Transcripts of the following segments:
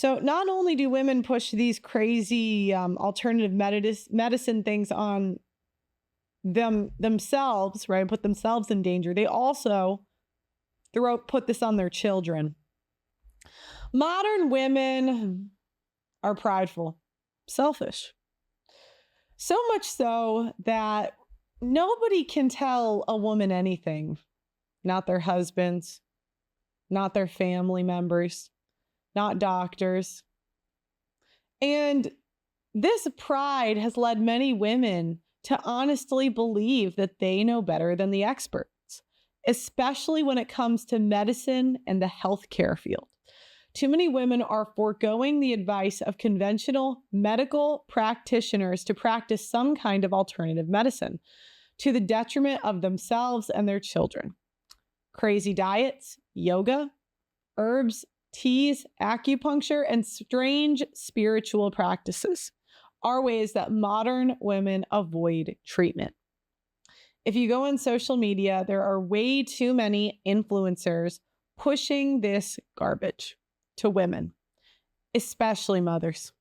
So not only do women push these crazy alternative medicine things on themselves, right, put themselves in danger, they also put this on their children. Modern women are prideful, selfish. So much so that nobody can tell a woman anything, not their husbands, not their family members, not doctors. And this pride has led many women to honestly believe that they know better than the experts, especially when it comes to medicine and the healthcare field. Too many women are foregoing the advice of conventional medical practitioners to practice some kind of alternative medicine to the detriment of themselves and their children. Crazy diets, yoga, herbs, teas, acupuncture, and strange spiritual practices are ways that modern women avoid treatment. If you go on social media, there are way too many influencers pushing this garbage to women, especially mothers.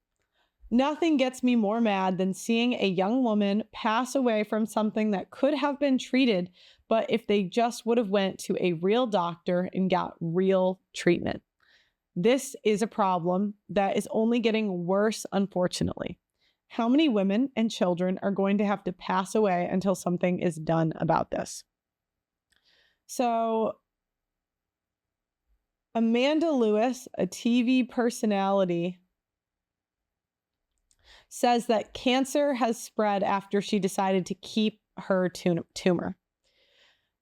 Nothing gets me more mad than seeing a young woman pass away from something that could have been treated, but if they just would have went to a real doctor and got real treatment. This is a problem that is only getting worse, unfortunately. How many women and children are going to have to pass away until something is done about this? So, Amanda Lewis, a TV personality, says that cancer has spread after she decided to keep her tumor.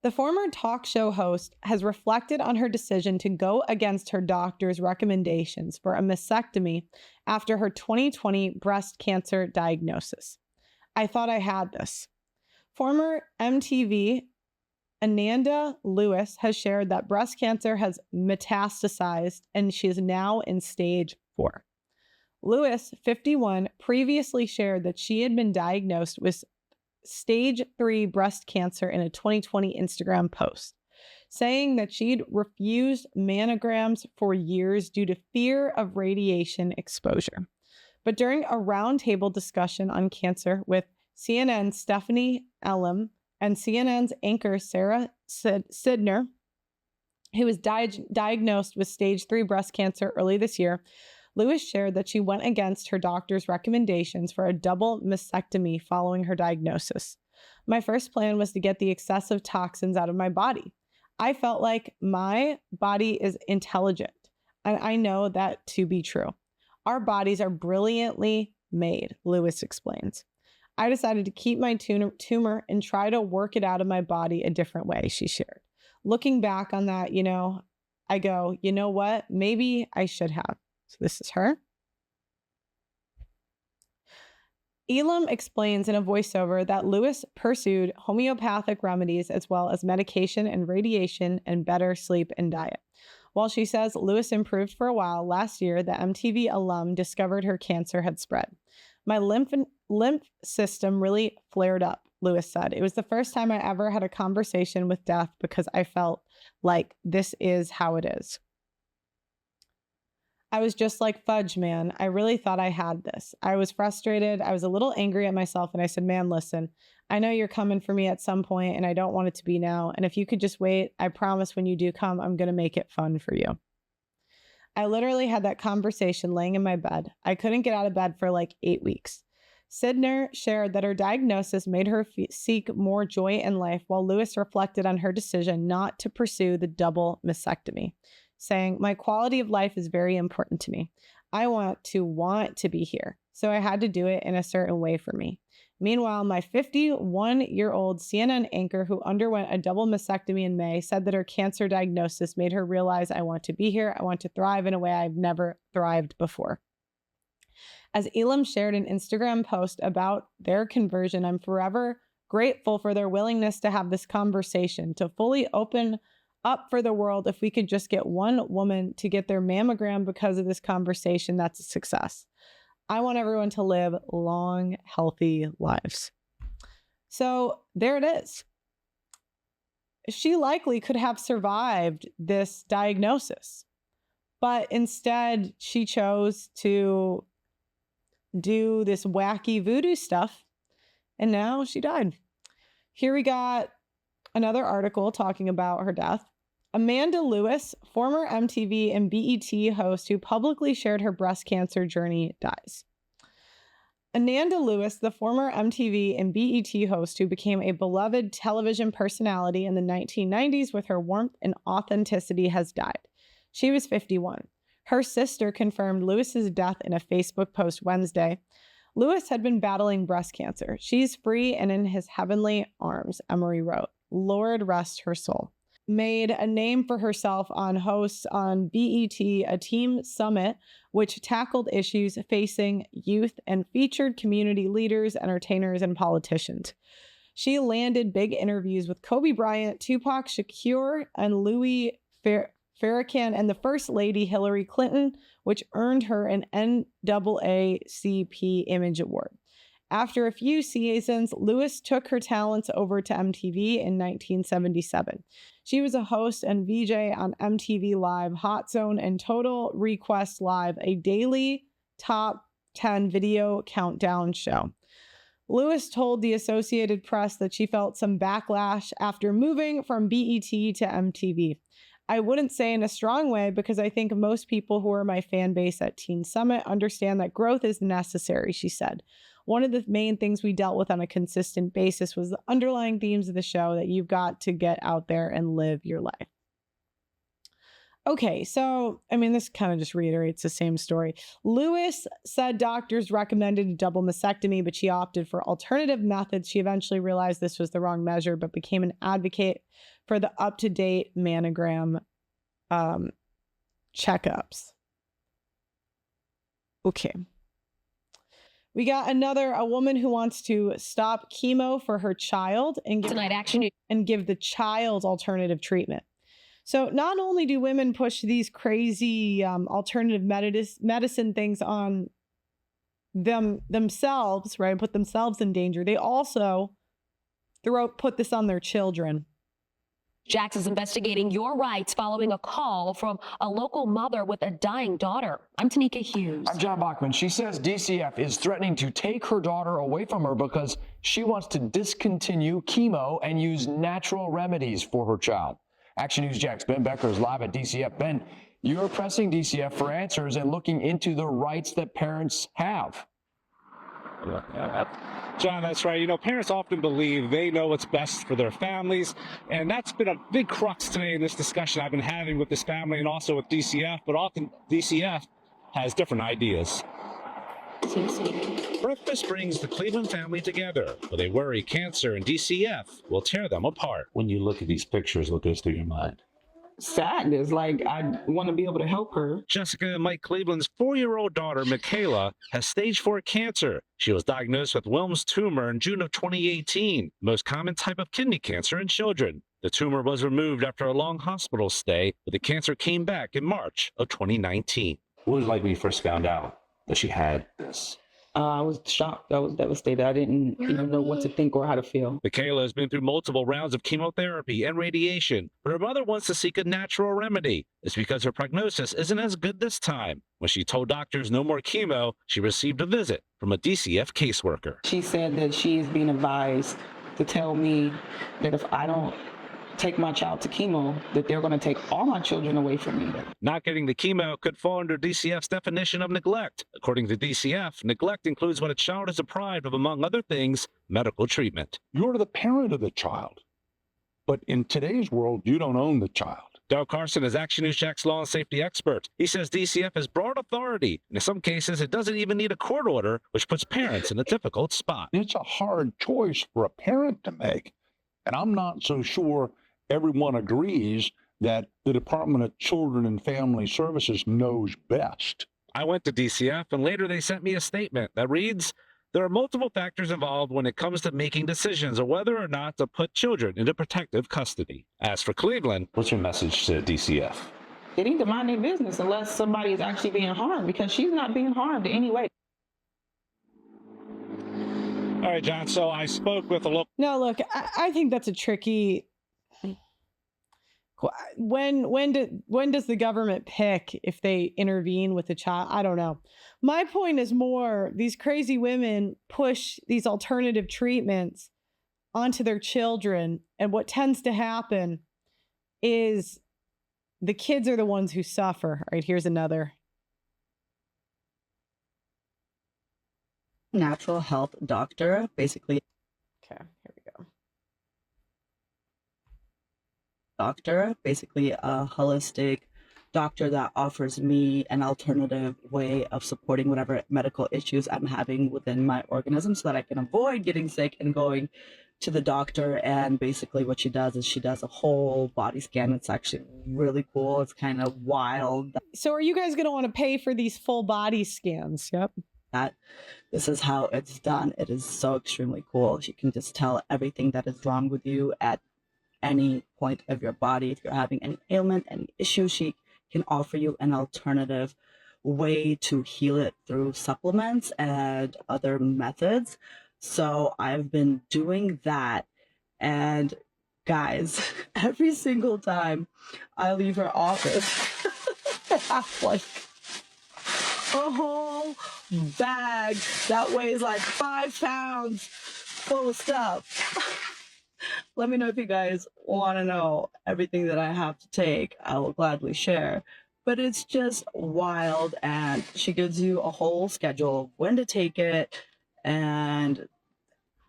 The former talk show host has reflected on her decision to go against her doctor's recommendations for a mastectomy after her 2020 breast cancer diagnosis. I thought I had this. Former MTV Ananda Lewis has shared that breast cancer has metastasized and she is now in stage 4. Lewis, 51, previously shared that she had been diagnosed with stage 3 breast cancer in a 2020 Instagram post, saying that she'd refused mammograms for years due to fear of radiation exposure. But during a roundtable discussion on cancer with CNN's Stephanie Elam and CNN's anchor Sarah Sidner, who was diagnosed with stage 3 breast cancer early this year, Lewis shared that she went against her doctor's recommendations for a double mastectomy following her diagnosis. My first plan was to get the excessive toxins out of my body. I felt like my body is intelligent, and I know that to be true. Our bodies are brilliantly made, Lewis explains. I decided to keep my tumor and try to work it out of my body a different way, she shared. Looking back on that, I go, you know what? Maybe I should have. So this is her. Elam explains in a voiceover that Lewis pursued homeopathic remedies as well as medication and radiation and better sleep and diet. While she says Lewis improved for a while, last year the MTV alum discovered her cancer had spread. My lymph system really flared up, Lewis said. It was the first time I ever had a conversation with death because I felt like this is how it is. I was just like, fudge, man. I really thought I had this. I was frustrated. I was a little angry at myself. And I said, man, listen, I know you're coming for me at some point and I don't want it to be now. And if you could just wait, I promise when you do come, I'm going to make it fun for you. I literally had that conversation laying in my bed. I couldn't get out of bed for like 8 weeks. Sidner shared that her diagnosis made her seek more joy in life, while Lewis reflected on her decision not to pursue the double mastectomy, saying, my quality of life is very important to me. I want to be here. So I had to do it in a certain way for me. Meanwhile, my 51-year-old CNN anchor who underwent a double mastectomy in May said that her cancer diagnosis made her realize, I want to be here. I want to thrive in a way I've never thrived before. As Elam shared an Instagram post about their conversion, I'm forever grateful for their willingness to have this conversation, to fully open up for the world. If we could just get one woman to get their mammogram because of this conversation, that's a success. I want everyone to live long, healthy lives. So there it is. She likely could have survived this diagnosis, But instead, she chose to do this wacky voodoo stuff, and now she died. Here we got another article talking about her death. Amanda Lewis, former MTV and BET host who publicly shared her breast cancer journey, dies. Ananda Lewis, the former MTV and BET host who became a beloved television personality in the 1990s with her warmth and authenticity, has died. She was 51. Her sister confirmed Lewis's death in a Facebook post Wednesday. Lewis had been battling breast cancer. She's free and in his heavenly arms, Emery wrote. Lord rest her soul. Made a name for herself on hosts on BET, a team summit, which tackled issues facing youth and featured community leaders, entertainers, and politicians. She landed big interviews with Kobe Bryant, Tupac Shakur, and Louis Farrakhan, and the First Lady Hillary Clinton, which earned her an NAACP Image Award. After a few seasons, Lewis took her talents over to MTV in 1977. She was a host and VJ on MTV Live, Hot Zone, and Total Request Live, a daily top 10 video countdown show. Lewis told the Associated Press that she felt some backlash after moving from BET to MTV. I wouldn't say in a strong way because I think most people who are my fan base at Teen Summit understand that growth is necessary, she said. One of the main things we dealt with on a consistent basis was the underlying themes of the show that you've got to get out there and live your life. Okay, so, this kind of just reiterates the same story. Lewis said doctors recommended a double mastectomy, but she opted for alternative methods. She eventually realized this was the wrong measure, but became an advocate for the up-to-date mammogram checkups. Okay. We got a woman who wants to stop chemo for her child and give the child alternative treatment. So not only do women push these crazy alternative medicine things on themselves, right, put themselves in danger, they also put this on their children. Jax is investigating your rights following a call from a local mother with a dying daughter. I'm Tanika Hughes. I'm John Bachman. She says DCF is threatening to take her daughter away from her because she wants to discontinue chemo and use natural remedies for her child. Action News Jax Ben Becker is live at DCF. Ben, you're pressing DCF for answers and looking into the rights that parents have. John, that's right. Parents often believe they know what's best for their families, and that's been a big crux today in this discussion I've been having with this family and also with DCF, but often DCF has different ideas. Breakfast brings the Cleveland family together, but they worry cancer and DCF will tear them apart. When you look at these pictures, what goes through your mind? Sadness, like I want to be able to help her. Jessica and Mike Cleveland's 4-year-old daughter, Michaela, has stage 4 cancer. She was diagnosed with Wilms tumor in June of 2018, the most common type of kidney cancer in children. The tumor was removed after a long hospital stay, but the cancer came back in March of 2019. What was it like when you first found out that she had this? I was shocked. I was devastated. I didn't even know what to think or how to feel. Michaela has been through multiple rounds of chemotherapy and radiation, but her mother wants to seek a natural remedy. It's because her prognosis isn't as good this time. When she told doctors no more chemo, she received a visit from a DCF caseworker. She said that she is being advised to tell me that if I don't take my child to chemo, that they're going to take all my children away from me. Not getting the chemo could fall under DCF's definition of neglect. According to DCF, neglect includes when a child is deprived of, among other things, medical treatment. You're the parent of the child. But in today's world, you don't own the child. Del Carson is Action News Jax law and safety expert. He says DCF has broad authority, and in some cases, it doesn't even need a court order, which puts parents in a difficult spot. It's a hard choice for a parent to make. And I'm not so sure everyone agrees that the Department of Children and Family Services knows best. I went to DCF, and later they sent me a statement that reads, there are multiple factors involved when it comes to making decisions on whether or not to put children into protective custody. As for Cleveland, what's your message to DCF? They need to mind their business unless somebody is actually being harmed, because she's not being harmed in any way. All right, John, so I spoke with a local... No, look, I think that's a tricky When does the government pick if they intervene with a child? I don't know. My point is more these crazy women push these alternative treatments onto their children, and what tends to happen is the kids are the ones who suffer. All right, here's another. Natural health doctor, basically. Okay, here we go. Doctor, basically a holistic doctor that offers me an alternative way of supporting whatever medical issues I'm having within my organism so that I can avoid getting sick and going to the doctor. And basically what she does is she does a whole body scan. It's actually really cool. It's kind of wild. So are you guys going to want to pay for these full body scans? Yep. That this is how it's done. It is so extremely cool. She can just tell everything that is wrong with you at any point of your body. If you're having any ailment, any issue, she can offer you an alternative way to heal it through supplements and other methods. So I've been doing that. And guys, every single time I leave her office, I have like a whole bag that weighs like 5 pounds full of stuff. Let me know if you guys want to know everything that I have to take. I will gladly share. But it's just wild, and she gives you a whole schedule of when to take it. And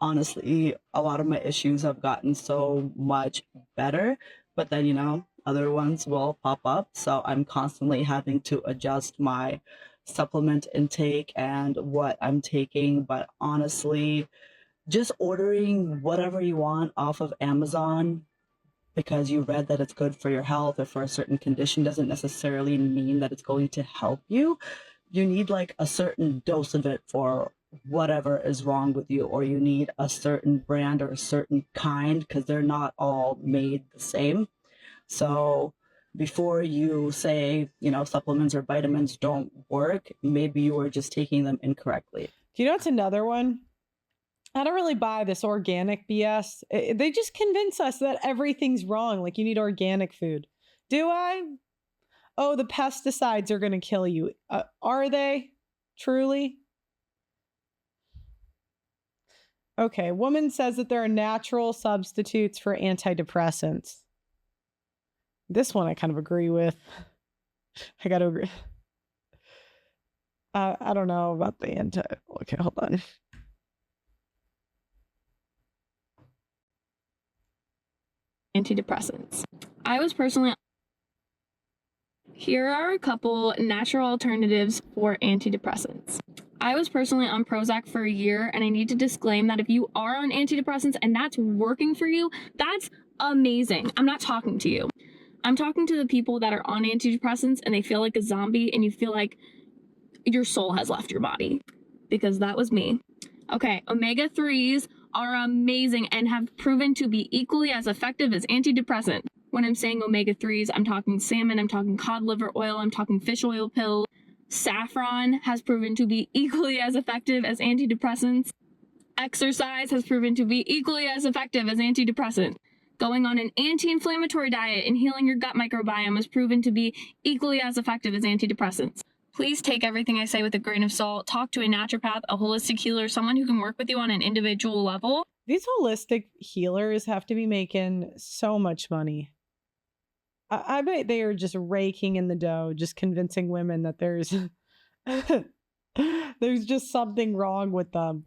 honestly, a lot of my issues have gotten so much better. But then, you know, other ones will pop up. So I'm constantly having to adjust my supplement intake and what I'm taking. But honestly, just ordering whatever you want off of Amazon because you read that it's good for your health or for a certain condition doesn't necessarily mean that it's going to help you. You need like a certain dose of it for whatever is wrong with you, or you need a certain brand or a certain kind because they're not all made the same. So before you say, you know, supplements or vitamins don't work, maybe you were just taking them incorrectly. Do you know what's another one? I don't really buy this organic BS. They just convince us that everything's wrong. Like you need organic food. Do I? Oh, the pesticides are going to kill you. Are they? Truly? Okay. Woman says that there are natural substitutes for antidepressants. This one I kind of agree with. I got to agree. I don't know about the Okay, hold on. Antidepressants. I was personally. Here are a couple natural alternatives for antidepressants. I was personally on Prozac for a year, and I need to disclaim that if you are on antidepressants and that's working for you, that's amazing. I'm not talking to you. I'm talking to the people that are on antidepressants and they feel like a zombie and you feel like your soul has left your body, because that was me. Okay, omega-3s are amazing and have proven to be equally as effective as antidepressant. When I'm saying omega-3s, I'm talking salmon, I'm talking cod liver oil, I'm talking fish oil pills. Saffron has proven to be equally as effective as antidepressants. Exercise has proven to be equally as effective as antidepressant. Going on an anti-inflammatory diet and healing your gut microbiome has proven to be equally as effective as antidepressants. Please take everything I say with a grain of salt. Talk to a naturopath, a holistic healer, someone who can work with you on an individual level. These holistic healers have to be making so much money. I bet they are just raking in the dough, just convincing women that there's just something wrong with them.